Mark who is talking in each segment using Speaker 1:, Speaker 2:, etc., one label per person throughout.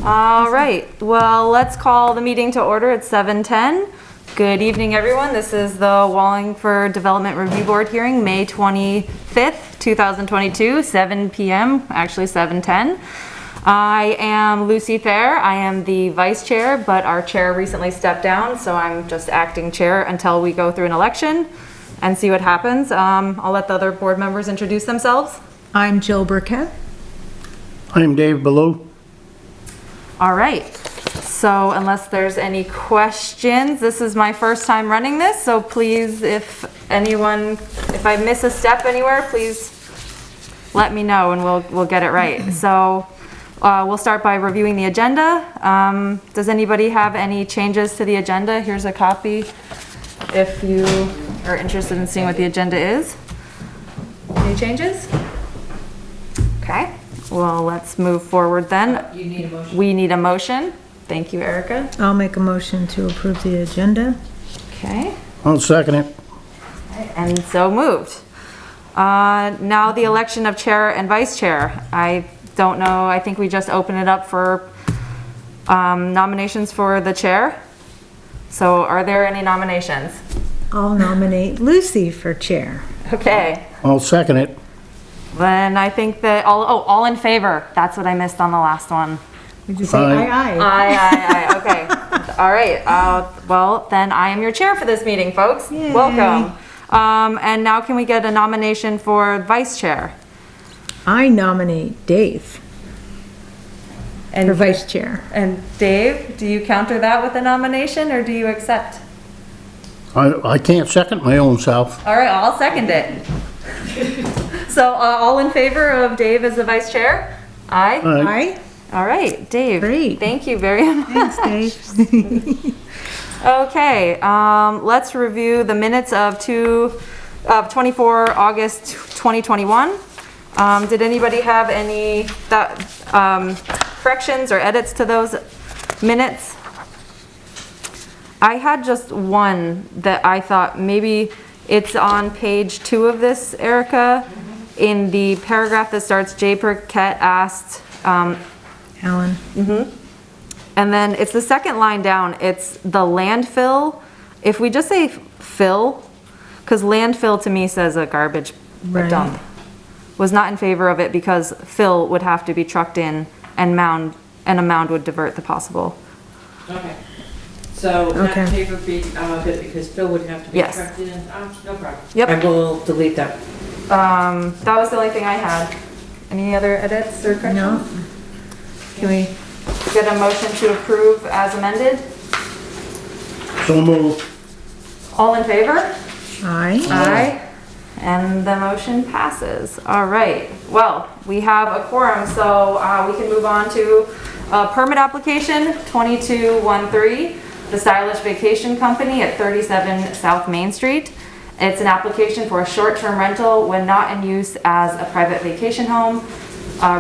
Speaker 1: All right, well, let's call the meeting to order at 7:10. Good evening, everyone. This is the Wallingford Development Review Board hearing, May 25th, 2022, 7 p.m., actually 7:10. I am Lucy Thayer. I am the vice chair, but our chair recently stepped down, so I'm just acting chair until we go through an election and see what happens. I'll let the other board members introduce themselves.
Speaker 2: I'm Jill Burkett.
Speaker 3: I'm Dave Ballou.
Speaker 1: All right, so unless there's any questions, this is my first time running this, so please, if I miss a step anywhere, please let me know and we'll get it right. So we'll start by reviewing the agenda. Does anybody have any changes to the agenda? Here's a copy if you are interested in seeing what the agenda is. Any changes? Okay. Well, let's move forward then.
Speaker 4: You need a motion.
Speaker 1: We need a motion. Thank you, Erica.
Speaker 2: I'll make a motion to approve the agenda.
Speaker 1: Okay,
Speaker 3: I'll second it.
Speaker 1: and so moved. Now the election of chair and vice chair. I don't know, I think we just open it up for nominations for the chair. So are there any nominations?
Speaker 2: I'll nominate Lucy for chair.
Speaker 1: Okay,
Speaker 3: I'll second it.
Speaker 1: then I think that, all in favor. That's what I missed on the last one.
Speaker 2: Would you say
Speaker 3: Aye.
Speaker 2: aye?
Speaker 1: Aye, okay. All right, well, then I am your chair for this meeting, folks.
Speaker 2: Yay.
Speaker 1: Welcome. And now can we get a nomination for vice chair?
Speaker 2: I nominate Dave for vice chair.
Speaker 1: And Dave, do you counter that with a nomination or do you accept?
Speaker 3: I can't second my own self.
Speaker 1: All right, I'll second it. So all in favor of Dave as the vice chair? Aye.
Speaker 2: Aye?
Speaker 1: All right, Dave.
Speaker 2: Great.
Speaker 1: Thank you very much.
Speaker 2: Thanks, Dave.
Speaker 1: Okay, let's review the minutes of 24 August 2021. Did anybody have any corrections or edits to those minutes? I had just one that I thought maybe it's on page 2 of this, Erica, in the paragraph that starts, Jay Burkett asked,
Speaker 2: Alan.
Speaker 1: and then it's the second line down, it's the landfill. If we just say fill, because landfill to me says a garbage
Speaker 2: Right.
Speaker 1: dump. Was not in favor of it because fill would have to be trucked in and a mound would divert the possible.
Speaker 4: Okay. So, not
Speaker 2: Okay.
Speaker 4: in favor of it because Phil would have to be
Speaker 1: Yes.
Speaker 4: corrected in, no problem.
Speaker 1: Yep.
Speaker 4: I will delete that.
Speaker 1: That was the only thing I had. Any other edits or corrections?
Speaker 2: No?
Speaker 1: Can we get a motion to approve as amended?
Speaker 3: So moved.
Speaker 1: All in favor?
Speaker 2: Aye.
Speaker 1: Aye. And the motion passes. All right. Well, we have a quorum, so we can move on to permit application 2213, the Stylish Vacation Company at 37 South Main Street. It's an application for a short-term rental when not in use as a private vacation home.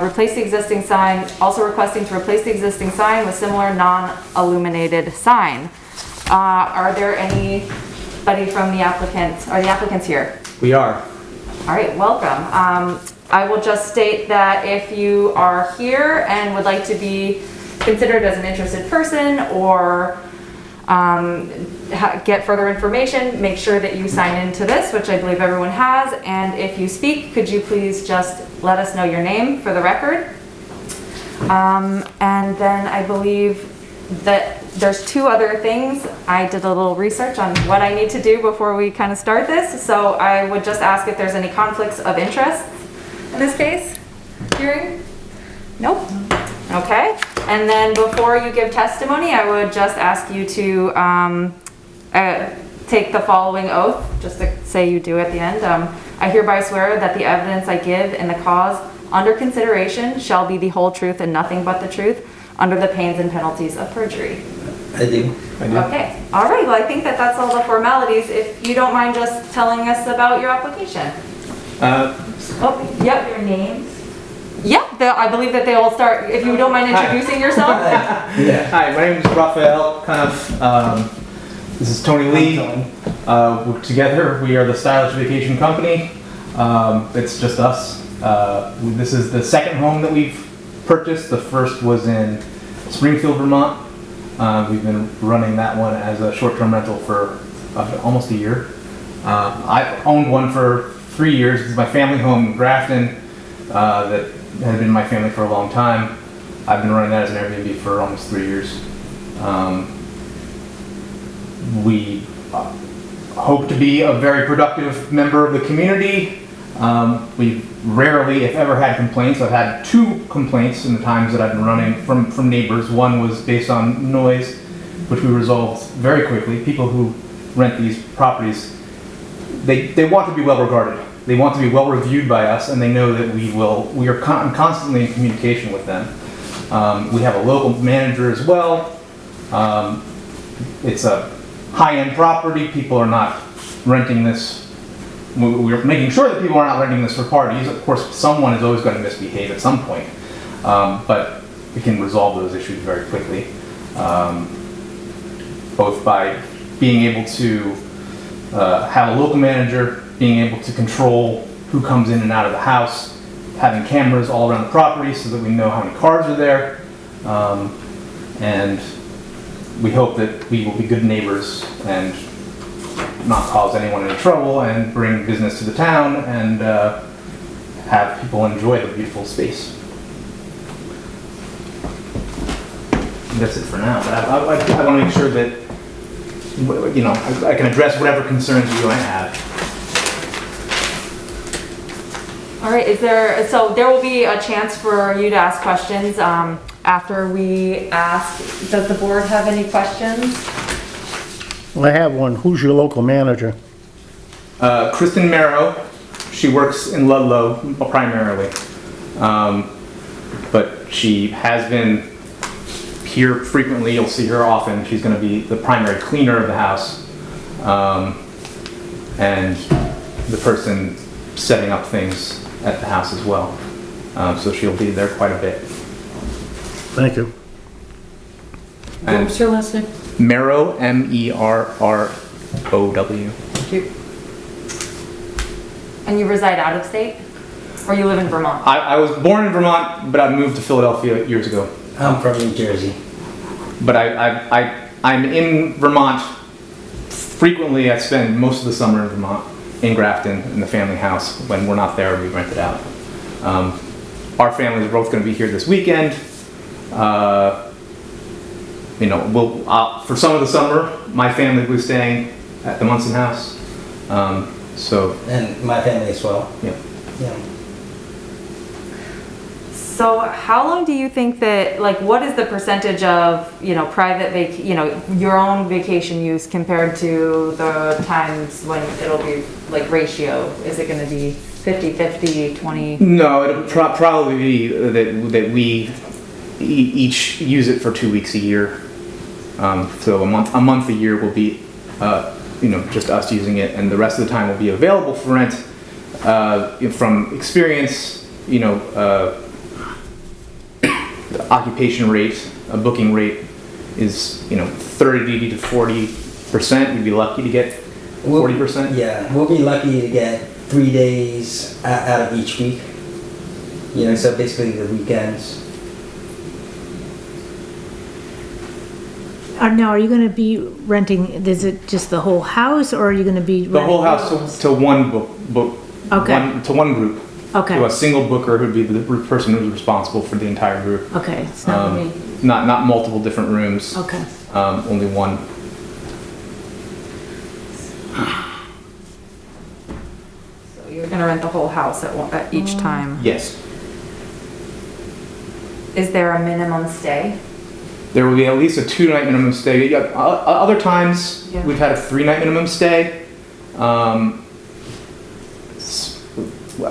Speaker 1: Replace the existing sign, also requesting to replace the existing sign with similar non-illuminated sign. Are there anybody from the applicant, are the applicants here?
Speaker 5: We are.
Speaker 1: All right, welcome. I will just state that if you are here and would like to be considered as an interested person or get further information, make sure that you sign into this, which I believe everyone has. And if you speak, could you please just let us know your name for the record? And then I believe that there's 2 other things. I did a little research on what I need to do before we kind of start this. So I would just ask if there's any conflicts of interest in this case, hearing? Nope. Okay. And then before you give testimony, I would just ask you to take the following oath, just to say you do at the end. I hereby swear that the evidence I give in the cause under consideration shall be the whole truth and nothing but the truth, under the pains and penalties of perjury.
Speaker 5: I do.
Speaker 1: Okay, all right, well, I think that that's all the formalities. If you don't mind just telling us about your application. Oh, yep. Your names? Yep, I believe that they all start, if you don't mind introducing yourself.
Speaker 5: Yeah. Hi, my name is Raphael. This is Tony Lee. Together, we are the Stylish Vacation Company. It's just us. This is the second home that we've purchased. The first was in Springfield, Vermont. We've been running that one as a short-term rental for almost a year. I owned one for 3 years. It's my family home in Grafton that had been my family for a long time. I've been running that as an Airbnb for almost 3 years. We hope to be a very productive member of the community. We've rarely, if ever, had complaints. I've had 2 complaints in the times that I've been running from neighbors. One was based on noise, which we resolved very quickly. People who rent these properties, they want to be well regarded. They want to be well reviewed by us, and they know that we are constantly in communication with them. We have a local manager as well. It's a high-end property. People are not renting this. We're making sure that people are not renting this for parties. Of course, someone is always going to misbehave at some point, but we can resolve those issues very quickly, both by being able to have a local manager, being able to control who comes in and out of the house, having cameras all around the property so that we know how many cars are there, and we hope that we will be good neighbors and not cause anyone any trouble and bring business to the town and have people enjoy the beautiful space. And that's it for now, but I want to make sure that, you know, I can address whatever concerns you might have.
Speaker 1: All right, so there will be a chance for you to ask questions after we ask. Does the board have any questions?
Speaker 3: I have one. Who's your local manager?
Speaker 5: Kristen Marrow, she works in Ludlow primarily, but she has been here frequently. You'll see her often. She's going to be the primary cleaner of the house, and the person setting up things at the house as well. So she'll be there quite a bit.
Speaker 3: Thank you.
Speaker 4: What was your last name?
Speaker 5: Merrow, Merrow.
Speaker 4: Thank you.
Speaker 1: And you reside out of state? Or you live in Vermont?
Speaker 5: I was born in Vermont, but I moved to Philadelphia years ago.
Speaker 6: I'm from New Jersey.
Speaker 5: But I'm in Vermont frequently. I spend most of the summer in Vermont, in Grafton, in the family house. When we're not there, we rent it out. Our families are both going to be here this weekend. You know, for some of the summer, my family was staying at the Munson house.
Speaker 6: And my family as well.
Speaker 5: Yeah.
Speaker 6: Yeah.
Speaker 1: So how long do you think that, like, what is the percentage of, you know, your own vacation use compared to the times when it'll be, like, ratio? Is it going to be 50-50, 20?
Speaker 5: No, it'll probably be that we each use it for 2 weeks a year. So a month a year will be, you know, just us using it, and the rest of the time will be available for rent. From experience, you know, the occupation rate, a booking rate is, you know, 30 to 40%. We'd be lucky to get 40%.
Speaker 6: Yeah, we'll be lucky to get 3 days out of each week. You know, so basically the weekends.
Speaker 2: Now, are you going to be renting, is it just the whole house, or are you going to be
Speaker 5: The whole
Speaker 2: renting
Speaker 5: house to one book,
Speaker 2: Okay.
Speaker 5: to one group.
Speaker 2: Okay.
Speaker 5: To a single booker who'd be the person who's responsible for the entire group.
Speaker 2: Okay, it's not me.
Speaker 5: Not multiple different rooms.
Speaker 2: Okay.
Speaker 5: Only one.
Speaker 1: So you're going to rent the whole house at each time?
Speaker 5: Yes.
Speaker 1: Is there a minimum stay?
Speaker 5: There will be at least a 2-night minimum stay. Yeah, other times
Speaker 1: Yeah.
Speaker 5: we've had a 3-night minimum stay.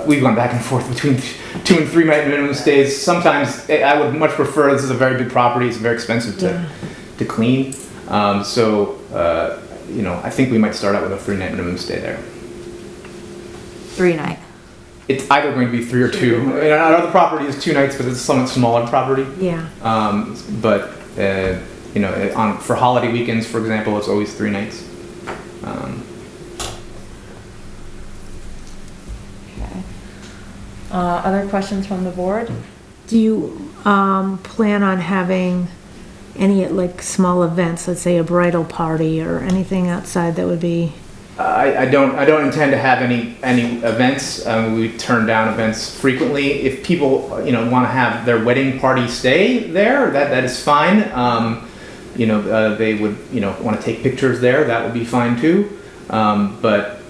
Speaker 5: We've gone back and forth between 2 and 3-night minimum stays. Sometimes I would much prefer. This is a very big property. It's very expensive to clean. You know, I think we might start out with a 3-night minimum stay there.
Speaker 1: 3-night.
Speaker 5: It's either going to be 3 or 2. And our other property is 2 nights, but it's a somewhat smaller property.
Speaker 2: Yeah.
Speaker 5: But you know, for holiday weekends, for example, it's always 3 nights.
Speaker 1: Okay. Other questions from the board?
Speaker 2: Do you plan on having any like small events, let's say a bridal party or anything outside that would be,
Speaker 5: I don't intend to have any events. We turn down events frequently. If people, want to have their wedding party stay there, that is fine. They would, want to take pictures there, that would be fine too. But,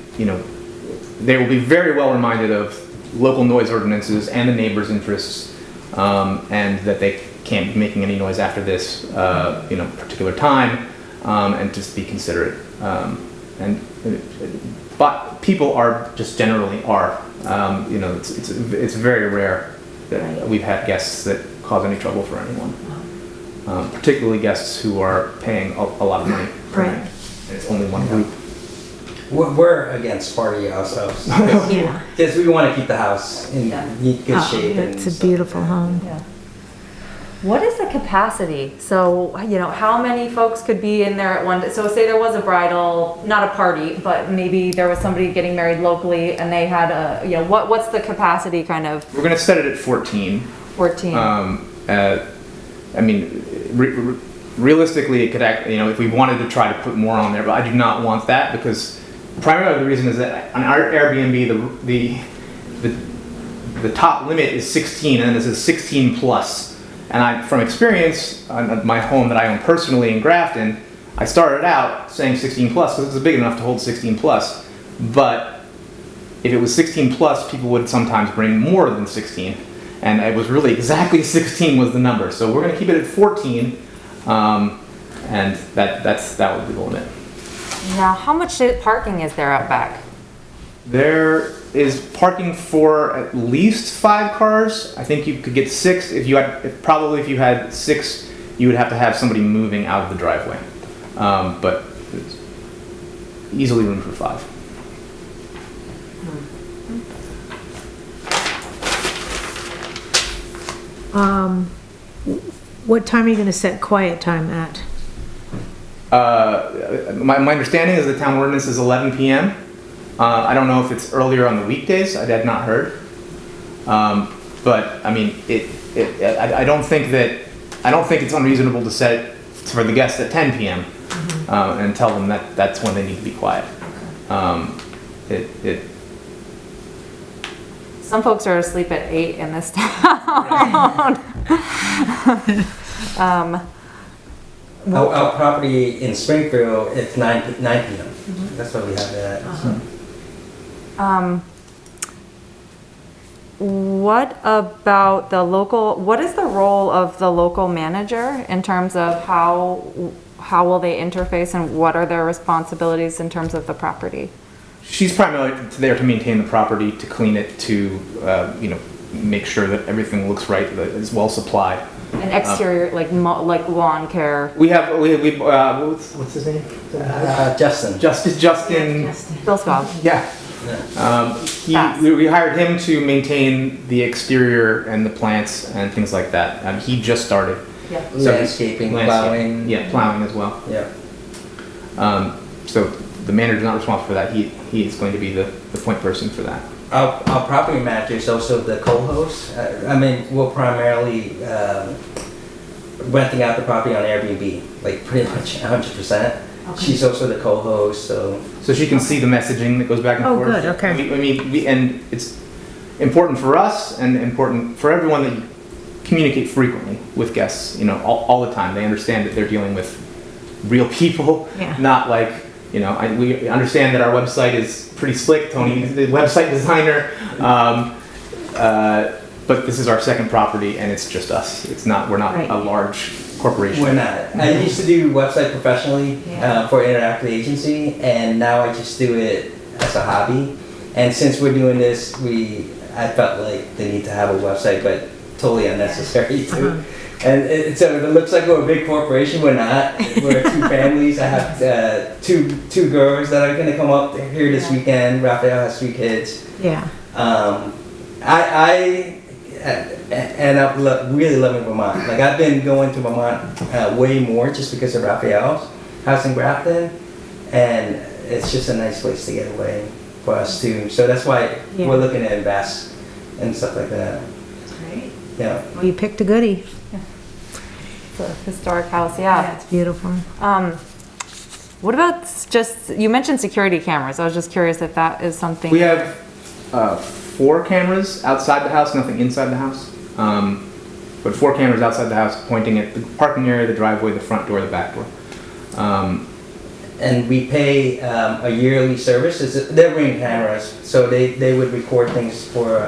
Speaker 5: they will be very well reminded of local noise ordinances and the neighbors' interests, and that they can't be making any noise after this, particular time, and just be considerate. But people are just generally are. It's very rare that we've had guests that cause any trouble for anyone. Particularly guests who are paying a lot of money.
Speaker 2: Right.
Speaker 5: And it's only one group.
Speaker 6: We're against party ourselves.
Speaker 2: yeah.
Speaker 6: Because we want to keep the house in good shape. and
Speaker 2: It's a
Speaker 6: stuff
Speaker 2: beautiful
Speaker 6: like that.
Speaker 2: home.
Speaker 1: Yeah. What is the capacity? So, how many folks could be in there at one, so say there was a bridal, not a party, but maybe there was somebody getting married locally and they had what's the capacity kind of?
Speaker 5: We're going to set it at 14.
Speaker 1: 14.
Speaker 5: Realistically, it could act, if we wanted to try to put more on there, but I do not want that because primarily the reason is that on our Airbnb, the top limit is 16 and this is 16 plus. And from experience on my home that I own personally in Grafton, I started out saying 16 plus because it's big enough to hold 16 plus. But if it was 16 plus, people would sometimes bring more than 16. And it was really exactly 16 was the number. So we're going to keep it at 14. And that would be the limit.
Speaker 1: Now, how much parking is there out back?
Speaker 5: There is parking for at least 5 cars. I think you could get 6. If you had 6, you would have to have somebody moving out of the driveway. But it's easily room for 5.
Speaker 2: What time are you gonna set quiet time at?
Speaker 5: My understanding is the town ordinance is 11 p.m. I don't know if it's earlier on the weekdays. I had not heard. But I mean, I don't think it's unreasonable to set it for the guests at 10 p.m. And tell them that that's when they need to be quiet.
Speaker 1: Some folks are asleep at 8 in this town.
Speaker 6: Our property in Springfield, it's 9 p.m. That's why we have that.
Speaker 1: What about what is the role of the local manager in terms of how will they interface and what are their responsibilities in terms of the property?
Speaker 5: She's primarily there to maintain the property, to clean it, to make sure that everything looks right, that it's well supplied.
Speaker 1: An exterior, like lawn care.
Speaker 5: We what's his name?
Speaker 6: Justin.
Speaker 5: Justin.
Speaker 1: Bill Scott.
Speaker 5: Yeah. We hired him to maintain the exterior and the plants and things like that. He just started.
Speaker 1: Yeah.
Speaker 6: Landscaping, plowing.
Speaker 5: Yeah, plowing as well.
Speaker 6: Yeah.
Speaker 5: So the manager's not responsible for that. He is going to be the point person for that.
Speaker 6: Our property manager is also the co-host. We're primarily renting out the property on Airbnb, like pretty much 100%. Okay. She's also the co-host, so she can see the messaging that goes back and forth.
Speaker 2: Oh, good, okay.
Speaker 5: And it's important for us and important for everyone that you communicate frequently with guests, all the time. They understand that they're dealing with real people, not like, we understand that our website is pretty slick. Tony's the website designer, but this is our second property and it's just us. We're not a large corporation.
Speaker 6: We're not. I used to do website professionally for an interactive agency, and now I just do it as a hobby. And since we're doing this, I felt like the need to have a website, but totally unnecessary too. And so it looks like we're a big corporation. We're not. We're 2 families. I have two girls that are going to come up here this weekend. Raphael has 3 kids.
Speaker 2: Yeah.
Speaker 6: I'm really loving Vermont. Like, I've been going to Vermont way more just because of Raphael's house in Grafton, and it's just a nice place to get away for us too. So that's why we're looking to invest and stuff like that.
Speaker 2: Great.
Speaker 6: Yeah.
Speaker 2: Well, you picked a goodie.
Speaker 1: It's a historic house,
Speaker 2: Yeah,
Speaker 1: yeah.
Speaker 2: it's beautiful.
Speaker 1: What about just, you mentioned security cameras. I was just curious if that is something.
Speaker 5: We have 4 cameras outside the house, nothing inside the house. But 4 cameras outside the house pointing at the parking area, the driveway, the front door, the back door.
Speaker 6: And we pay a yearly service. They're Ring cameras, so they would record things for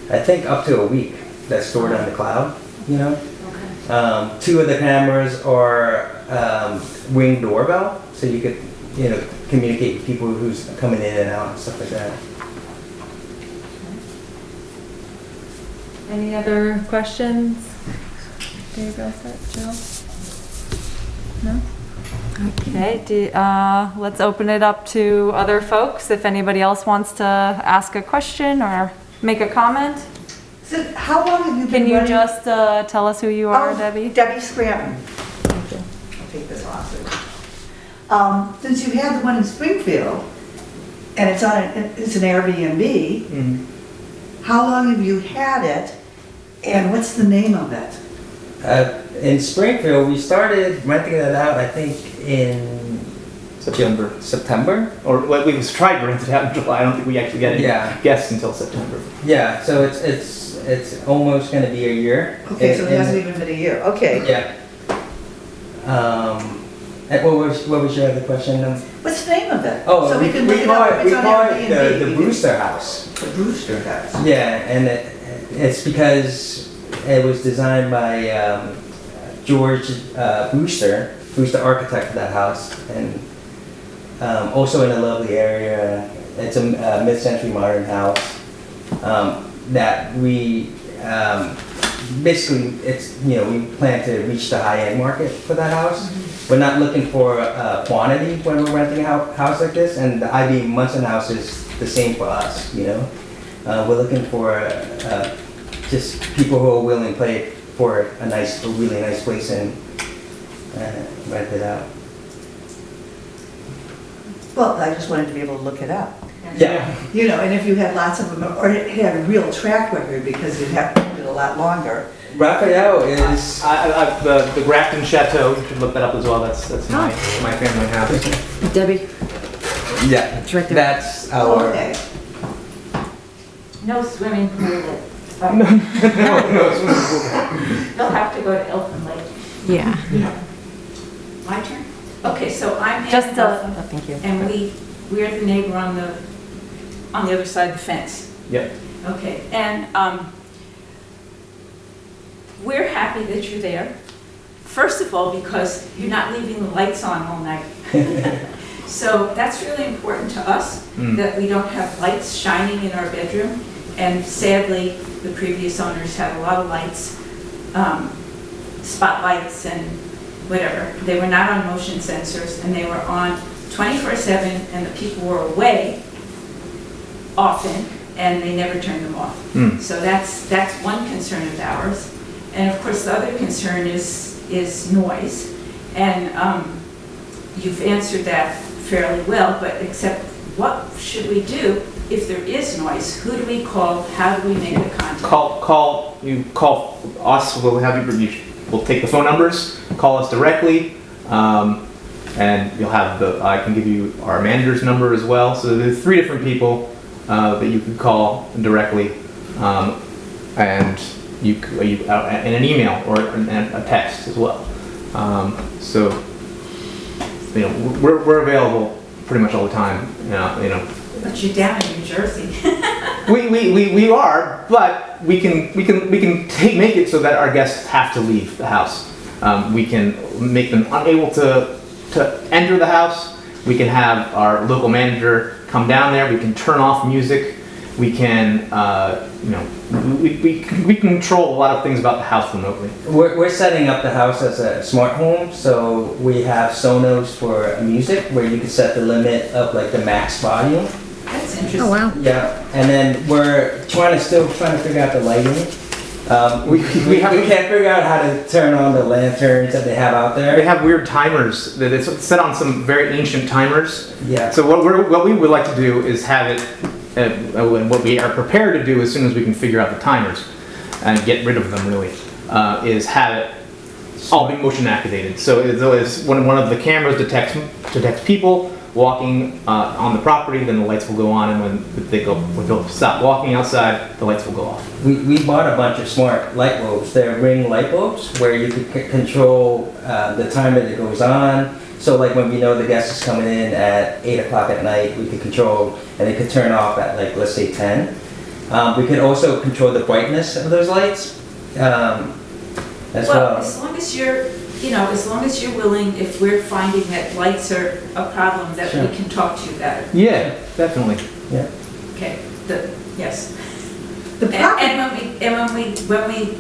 Speaker 6: I think up to a week. That's stored on the cloud. You know.
Speaker 1: Okay.
Speaker 6: 2 of the cameras are Ring doorbell, so you could communicate with people who's coming in and out and stuff like that.
Speaker 1: Any other questions? Dave, all set, Jill? No? Okay, let's open it up to other folks. If anybody else wants to ask a question or make a comment.
Speaker 7: So how long have you been
Speaker 1: Can you
Speaker 7: running?
Speaker 1: just tell us who you are, Debbie?
Speaker 7: Debbie Scranton.
Speaker 1: Thank you.
Speaker 7: I'll take this off. Since you had the one in Springfield, and it's an Airbnb, how long have you had it, and what's the name of it?
Speaker 6: In Springfield, we started renting it out, I think, in September.
Speaker 5: Or well, we tried to rent it out in July. I don't think we actually get any guests until September.
Speaker 6: Yeah, so it's almost going to be a year.
Speaker 7: Okay, so it hasn't even been a year, okay.
Speaker 6: Yeah. And what was your other question?
Speaker 7: What's the name of it?
Speaker 6: Oh,
Speaker 7: So
Speaker 6: we
Speaker 7: can look it up if it's on
Speaker 6: call it
Speaker 7: Airbnb.
Speaker 6: the Brewster House.
Speaker 7: The Brewster House.
Speaker 6: Yeah, and it's because it was designed by George Brewster, who's the architect of that house, and also in a lovely area. It's a mid-century modern house that we basically we plan to reach the high-end market for that house. We're not looking for quantity when we're renting a house like this, and the IB Munson house is the same for us. We're looking for just people who are willing to pay for a really nice place and rent it out.
Speaker 7: Well, I just wanted to be able to look it up.
Speaker 6: Yeah.
Speaker 7: And if you had lots of them, or it had a real track record, because you'd have to do it a lot longer.
Speaker 6: Raphael is
Speaker 5: The Grafton Chateau, you should look that up as well. That's my family house.
Speaker 4: Debbie?
Speaker 6: yeah.
Speaker 4: It's right there.
Speaker 6: That's our.
Speaker 7: Okay.
Speaker 8: No swimming pool. They'll have to go to Elfin Lake.
Speaker 2: Yeah.
Speaker 8: My turn? Okay, so I'm
Speaker 1: Just
Speaker 8: Ann
Speaker 1: to,
Speaker 8: Delphine,
Speaker 1: oh, thank you.
Speaker 8: and we're the neighbor on the other side of the fence.
Speaker 5: Yep.
Speaker 8: Okay, and we're happy that you're there. First of all, because you're not leaving the lights on all night. So that's really important to us, that we don't have lights shining in our bedroom. And sadly, the previous owners had a lot of lights, spotlights and whatever. They were not on motion sensors, and they were on 24/7, and the people were away often, and they never turned them off. So that's one concern of ours. And of course, the other concern is noise. And you've answered that fairly well, but except what should we do if there is noise? Who do we call? How do we make the contact?
Speaker 5: Call us. We'll take the phone numbers. Call us directly, and you'll have I can give you our manager's number as well. So there's 3 different people that you can call directly, and you in an email or a text as well. So we're available pretty much all the time.
Speaker 8: But you're down in New Jersey.
Speaker 5: We are, but we can make it so that our guests have to leave the house. We can make them unable to enter the house. We can have our local manager come down there. We can turn off music. We can, we can control a lot of things about the house remotely.
Speaker 6: We're setting up the house as a smart home, so we have Sonos for music where you can set the limit of like the max volume.
Speaker 8: That's interesting.
Speaker 2: Oh, wow.
Speaker 6: Yeah, and then we're still trying to figure out the lighting. We can't figure out how to turn on the lanterns that they have out
Speaker 5: They
Speaker 6: there.
Speaker 5: have weird timers that it's set on some very ancient timers.
Speaker 6: Yeah.
Speaker 5: So what we would like to do is have it, what we are prepared to do as soon as we can figure out the timers and get rid of them really, is have it all be motion activated. So it's when one of the cameras detects people walking on the property, then the lights will go on, and when they'll stop walking outside, the lights will go off.
Speaker 6: We bought a bunch of smart light bulbs. They're ring light bulbs where you can control the time that it goes on. So like when we know the guest is coming in at 8 o'clock at night, we could control, and it could turn off at like, let's say 10. We could also control the brightness of those lights as well.
Speaker 8: As long as you're, as long as you're willing, if we're finding that lights are a problem, that
Speaker 6: Sure.
Speaker 8: we can talk to you about it.
Speaker 5: Yeah, definitely.
Speaker 6: Yeah.
Speaker 8: Okay, yes.
Speaker 7: The problem,
Speaker 8: And when we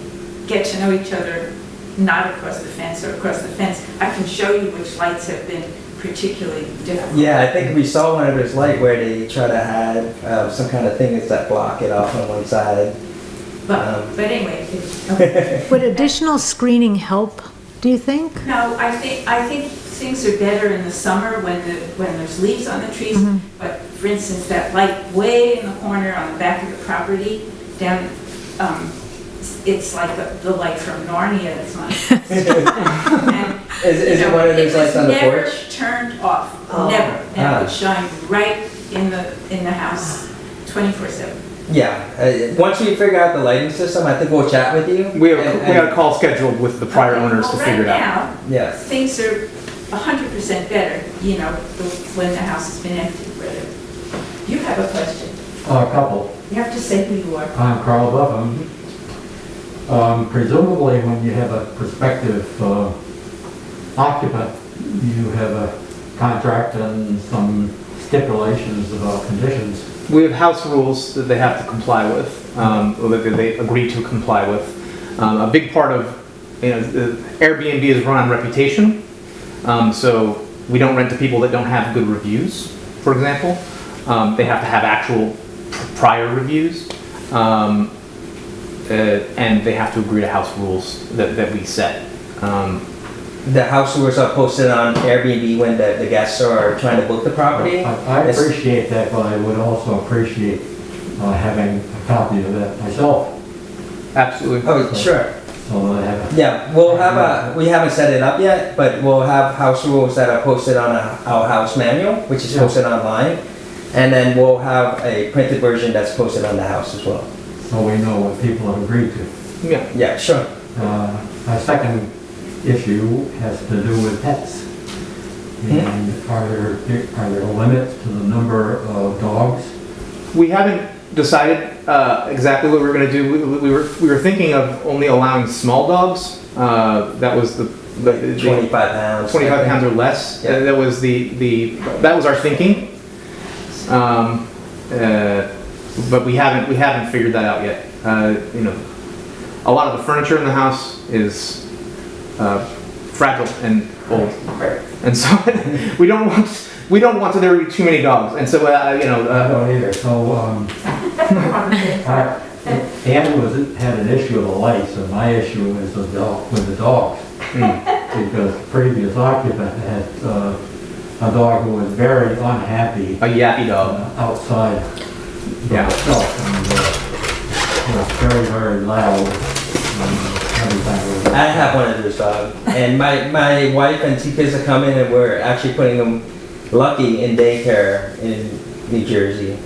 Speaker 8: get to know each other, not across the fence or across the fence, I can show you which lights have been particularly difficult.
Speaker 6: Yeah, I think we saw one of those light where they try to have some kind of things that block it off on one side.
Speaker 8: But anyway, okay.
Speaker 2: Would additional screening help, do you think?
Speaker 8: No, I think things are better in the summer when there's leaves on the trees.
Speaker 2: Mhm.
Speaker 8: But for instance, that light way in the corner on the back of the property, down, it's like the light from Narnia. It's not. And,
Speaker 6: Is it one of those lights on the porch?
Speaker 8: It was never turned off,
Speaker 7: Oh.
Speaker 8: never. And
Speaker 6: Ah.
Speaker 8: it would shine right in the house, 24/7.
Speaker 6: Yeah, once we figure out the lighting system, I think we'll chat with you.
Speaker 5: We have a call scheduled with the prior owners to figure it out.
Speaker 8: Right
Speaker 6: Yeah.
Speaker 8: now, things are 100% better, when the house has been empty, whatever. You have a question.
Speaker 9: A couple.
Speaker 8: You have to say who you are.
Speaker 9: I'm Carl Buffum. Presumably, when you have a prospective occupant, you have a contract and some stipulations about conditions.
Speaker 5: We have house rules that they have to comply with, or that they agree to comply with. A big part of, the Airbnb is run on reputation, so we don't rent to people that don't have good reviews, for example. They have to have actual prior reviews, and they have to agree to house rules that we set.
Speaker 6: The house rules are posted on Airbnb when the guests are trying to book the property.
Speaker 9: I appreciate that, but I would also appreciate having a copy of that myself.
Speaker 5: Absolutely.
Speaker 6: Oh, sure.
Speaker 9: So that I have a
Speaker 6: Yeah, we haven't set it up yet, but we'll have house rules that are posted on our house manual, which is
Speaker 9: Yeah.
Speaker 6: posted online. And then we'll have a printed version that's posted on the house as well.
Speaker 9: so we know what people have agreed to.
Speaker 5: Yeah.
Speaker 6: Yeah, sure.
Speaker 9: My second issue has to do with pets. And are there limits to the number of dogs?
Speaker 5: We haven't decided exactly what we're going to do. We were thinking of only allowing small dogs. That was the
Speaker 6: 25 pounds.
Speaker 5: 25 pounds or less.
Speaker 6: Yeah.
Speaker 5: That was that was our thinking. But we haven't figured that out yet. A lot of the furniture in the house is fragile and old, and so we don't want there to be too many dogs. And so
Speaker 9: I don't either. So, Ann had an issue with the lights, and my issue is with the dogs. Because the previous occupant had a dog who was very unhappy
Speaker 5: a yappy dog.
Speaker 9: outside
Speaker 5: Yeah.
Speaker 9: itself, and it was very, very loud. Every time we were-
Speaker 6: I have one of those dogs, and my wife and 2 kids are coming, and we're actually putting them lucky in daycare in New Jersey.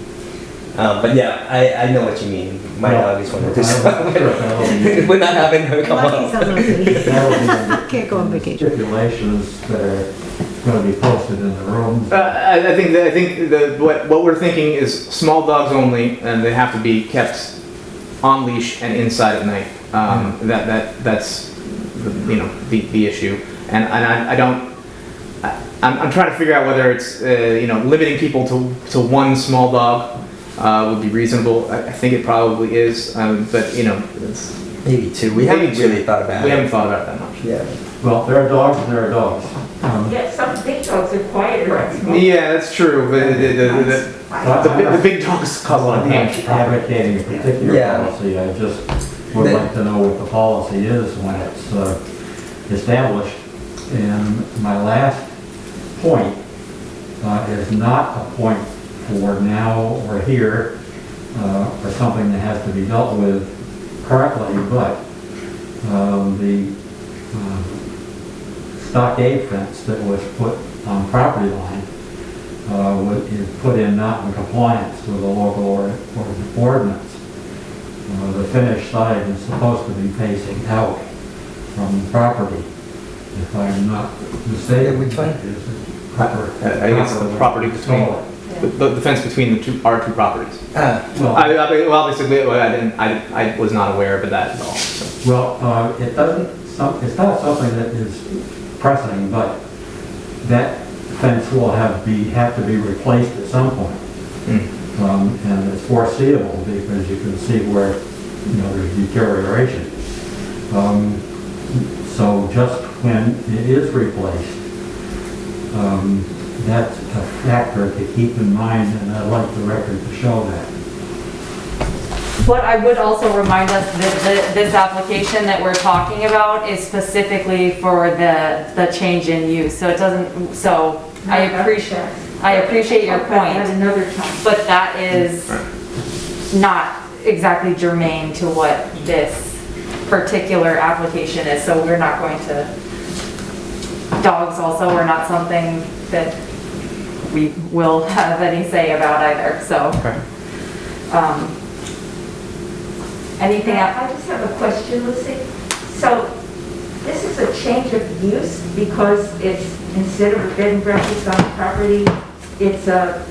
Speaker 6: But yeah, I know what you mean. My dog is one of those. We're not having her come
Speaker 2: Lucky's
Speaker 6: home.
Speaker 2: a lucky.
Speaker 9: That'll be
Speaker 2: Can't go on vacation.
Speaker 9: stipulations that are going to be posted in the rooms.
Speaker 5: I think what we're thinking is small dogs only, and they have to be kept on leash and inside at night. That's the issue, and I'm trying to figure out whether it's limiting people to one small dog would be reasonable. I think it probably is, but it's,
Speaker 6: Maybe 2. We
Speaker 5: Maybe
Speaker 6: haven't
Speaker 5: 2.
Speaker 6: really thought about
Speaker 5: we
Speaker 6: it.
Speaker 5: haven't thought about it that much.
Speaker 6: Yeah.
Speaker 9: Well, there are dogs and there are dogs.
Speaker 8: Yeah, some big dogs are quieter than small.
Speaker 5: Yeah, that's true. But the big dogs cause a lot of
Speaker 9: I'm not
Speaker 5: damage.
Speaker 9: advocating a particular
Speaker 6: Yeah.
Speaker 9: policy, I just would like to know what the policy is when it's established. And my last point is not a point for now or here, or something that has to be dealt with currently, but the stockade fence that was put on property line is put in not in compliance with the local ordinance. The finished side is supposed to be facing out from the property, if I'm not mistaken.
Speaker 6: Which one?
Speaker 9: Is it proper-
Speaker 5: I think it's the property between, the fence between our two properties.
Speaker 9: Well,
Speaker 5: Well, obviously, I was not aware of that at all. So.
Speaker 9: well, it's not something that is pressing, but that fence will have to be replaced at some point. And it's foreseeable because you can see where, there's deterioration. So just when it is replaced, that's a factor to keep in mind, and I'd like the record to show that.
Speaker 1: What I would also remind us that this application that we're talking about is specifically for the change in use, so it doesn't, so I appreciate your point,
Speaker 8: At another time.
Speaker 1: but that is not exactly germane to what this particular application is, so we're not going to, dogs also are not something that we will have any say about either, so.
Speaker 5: Okay.
Speaker 1: Anything else?
Speaker 10: I just have a question, Lucy. So this is a change of use because it's, instead of a bed and breakfast on the property, it's a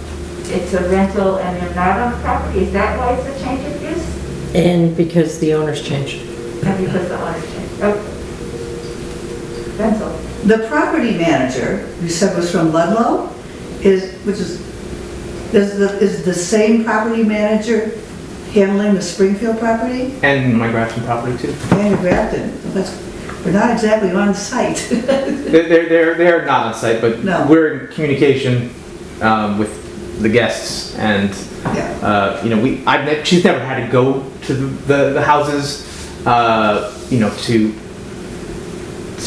Speaker 10: rental and you're not on the property? Is that why it's a change of use?
Speaker 4: And because the owners changed.
Speaker 10: And because the owner changed? Okay. Rental.
Speaker 7: The property manager, you said was from Ludlow, is the same property manager handling the Springfield property?
Speaker 5: And my Grafton property too.
Speaker 7: And Grafton. We're not exactly on site.
Speaker 5: They're not on site, but
Speaker 7: No.
Speaker 5: we're in communication with the guests, and
Speaker 7: Yeah.
Speaker 5: she's never had to go to the houses,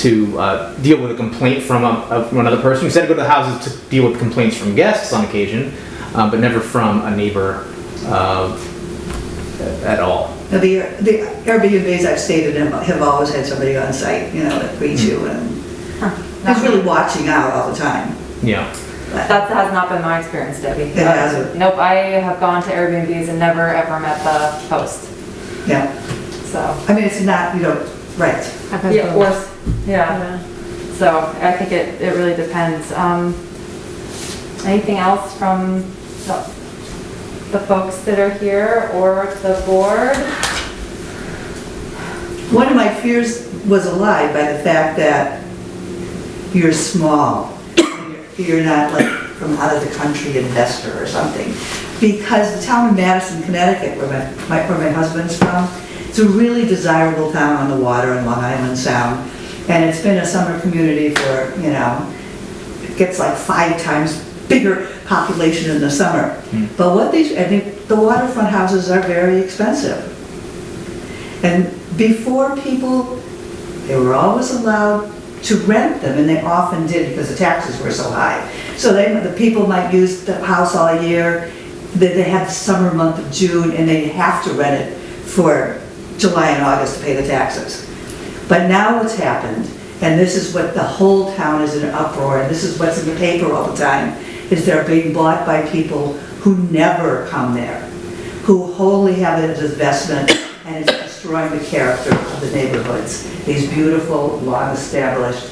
Speaker 5: to deal with a complaint from another person. She's had to go to the houses to deal with complaints from guests on occasion, but never from a neighbor at all.
Speaker 7: Now, the Airbnbs I've stayed in have always had somebody on site, that greets you and is really watching out all the time.
Speaker 5: Yeah.
Speaker 1: That has not been my experience, Debbie.
Speaker 7: It hasn't?
Speaker 1: Nope, I have gone to Airbnbs and never ever met the host,
Speaker 7: Yeah.
Speaker 1: so.
Speaker 7: I mean, it's not, right.
Speaker 1: Yeah, of course, yeah. So I think it really depends. Anything else from the folks that are here or the board?
Speaker 7: One of my fears was allayed by the fact that you're small. You're not like from out of the country investor or something. Because the town of Madison, Connecticut, where my husband's from, it's a really desirable town on the water in Long Island Sound. And it's been a summer community for, it gets like 5 times bigger population in the summer. But I think the waterfront houses are very expensive. And before people, they were always allowed to rent them, and they often did because the taxes were so high. So the people might use the house all year, they have the summer month of June, and they have to rent it for July and August to pay the taxes. But now what's happened, and this is what the whole town is in an uproar, and this is what's in the paper all the time, is they're being bought by people who never come there, who wholly have it as an investment, and it's destroying the character of the neighborhoods. These beautiful, long-established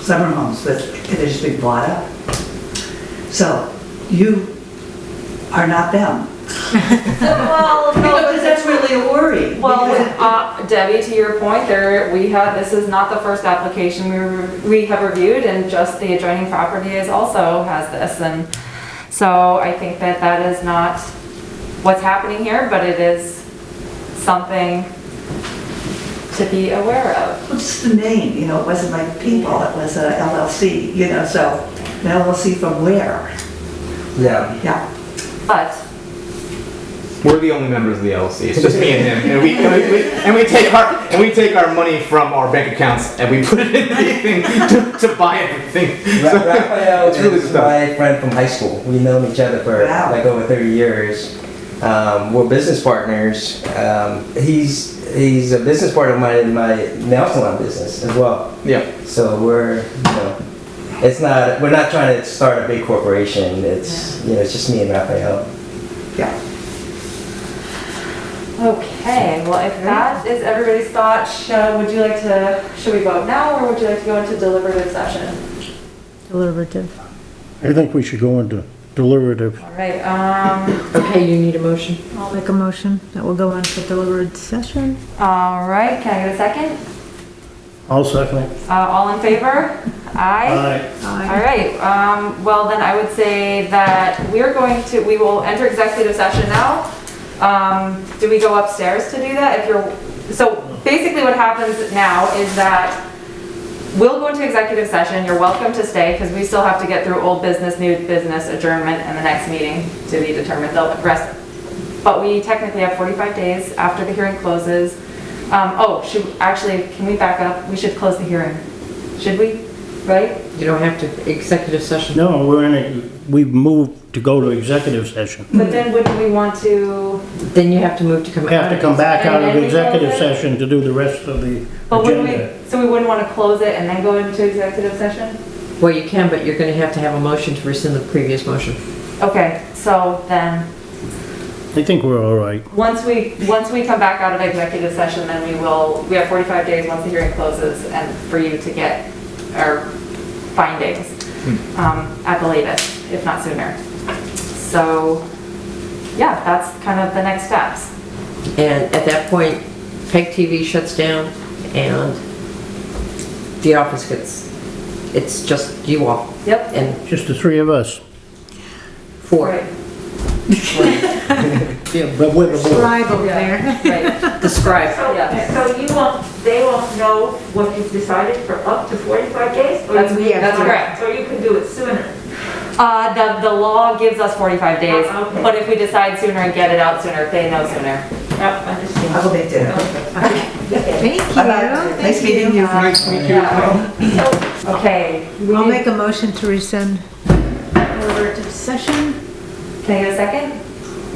Speaker 7: summer homes, they're just being bought up. So, you are not them.
Speaker 1: Well,
Speaker 7: Because that's really a worry.
Speaker 1: Well,
Speaker 7: because
Speaker 1: Debbie, to your point, this is not the first application we have reviewed, and just the adjoining property also has this, and so I think that is not what's happening here, but it is something to be aware of.
Speaker 7: What's the name? It wasn't like people, it was a LLC, so an LLC from where?
Speaker 6: Yeah.
Speaker 7: Yeah.
Speaker 1: But
Speaker 5: We're the only members of the LLC. It's just me and him, and we take our money from our bank accounts and we put it in the thing to buy everything. So,
Speaker 6: Raphael
Speaker 5: it's really
Speaker 6: is
Speaker 5: stuff.
Speaker 6: my friend from high school. We've known each other for
Speaker 7: Wow.
Speaker 6: like over 30 years. We're business partners. He's a business partner of mine in my nail salon business as well.
Speaker 5: Yeah.
Speaker 6: So we're, we're not trying to start a big corporation. It's, it's just me and Raphael.
Speaker 7: Yeah.
Speaker 1: Okay, well, if that is everybody's thought, should we vote now, or would you like to go into deliberative session?
Speaker 2: deliberative.
Speaker 3: I think we should go into deliberative.
Speaker 1: All right,
Speaker 4: Okay, you need a motion?
Speaker 2: I'll make a motion that we'll go into deliberative session.
Speaker 1: all right, can I get a second?
Speaker 3: I'll second it.
Speaker 1: All in favor? Aye. All right, well then I would say that we will enter executive session now. Do we go upstairs to do that? So basically what happens now is that we'll go into executive session. You're welcome to stay because we still have to get through old business, new business, adjournment, and the next meeting to be determined. The rest, but we technically have 45 days after the hearing closes. Can we back up? We should close the hearing. Should we? Right?
Speaker 4: You don't have to, executive session.
Speaker 3: No, we've moved to go to executive session.
Speaker 1: But then wouldn't we want to?
Speaker 4: Then you have to move to come
Speaker 3: We have to come back out
Speaker 1: And
Speaker 3: of
Speaker 1: then we
Speaker 3: executive
Speaker 1: close it?
Speaker 3: session to do the rest of the
Speaker 1: But wouldn't
Speaker 3: agenda.
Speaker 1: so we wouldn't want to close it and then go into executive session?
Speaker 4: Well, you can, but you're gonna have to have a motion to rescind the previous motion.
Speaker 1: Okay, so then,
Speaker 3: I think we're all right.
Speaker 1: once we come back out of executive session, then we have 45 days once the hearing closes and for you to get our findings at the latest, if not sooner. So, yeah, that's kind of the next steps.
Speaker 4: And at that point, PEG TV shuts down and the office it's just you all
Speaker 1: Yep.
Speaker 4: and
Speaker 3: Just the three of us.
Speaker 4: four.
Speaker 1: Right.
Speaker 3: Yeah, but with the board.
Speaker 2: Scribe over there.
Speaker 1: Right.
Speaker 4: The scribe.
Speaker 1: Yeah.
Speaker 10: So they won't know what you've decided for up to 45 days? Or
Speaker 1: That's
Speaker 10: you-
Speaker 1: correct.
Speaker 10: Or you can do it sooner?
Speaker 1: The law gives us 45 days,
Speaker 10: Okay.
Speaker 1: but if we decide sooner and get it out sooner, if they know sooner.
Speaker 10: Yep, understand.
Speaker 7: I'll go back to it.
Speaker 2: Thank you.
Speaker 7: Bye-bye. Nice meeting you.
Speaker 1: Okay.
Speaker 2: I'll make a motion to rescind deliberative session.
Speaker 1: Can I get a second?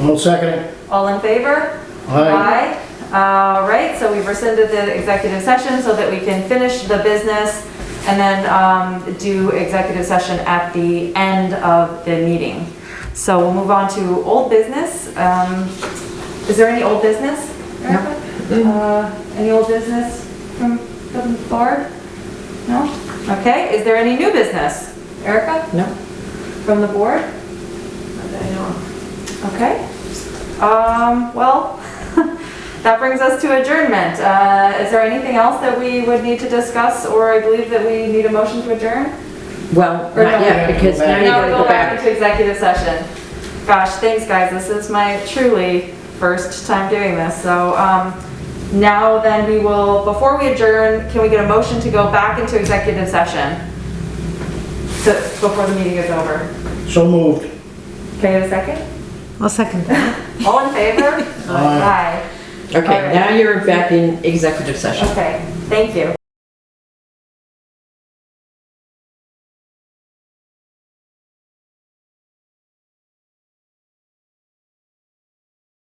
Speaker 3: I'll second it.
Speaker 1: All in favor?
Speaker 3: Aye.
Speaker 1: All right, so we've rescinded the executive session so that we can finish the business and then do executive session at the end of the meeting. So we'll move on to old business. Is there any old business? Erica? Any old business from the board? No? Okay, is there any new business? Erica?
Speaker 4: No.
Speaker 1: From the board? Okay. Well, that brings us to adjournment. Is there anything else that we would need to discuss, or I believe that we need a motion to adjourn?
Speaker 4: Well,
Speaker 1: Or
Speaker 4: not
Speaker 1: no?
Speaker 4: yet, because now you
Speaker 1: No,
Speaker 4: gotta go back.
Speaker 1: into executive session. Gosh, thanks guys, this is my truly first time doing this, so, now then we will, before we adjourn, can we get a motion to go back into executive session? Before the meeting is over.
Speaker 3: So moved.
Speaker 1: Can I get a second?
Speaker 2: I'll second that.
Speaker 1: All in favor? Aye.
Speaker 4: Okay, now you're back in executive session.
Speaker 1: Okay, thank you.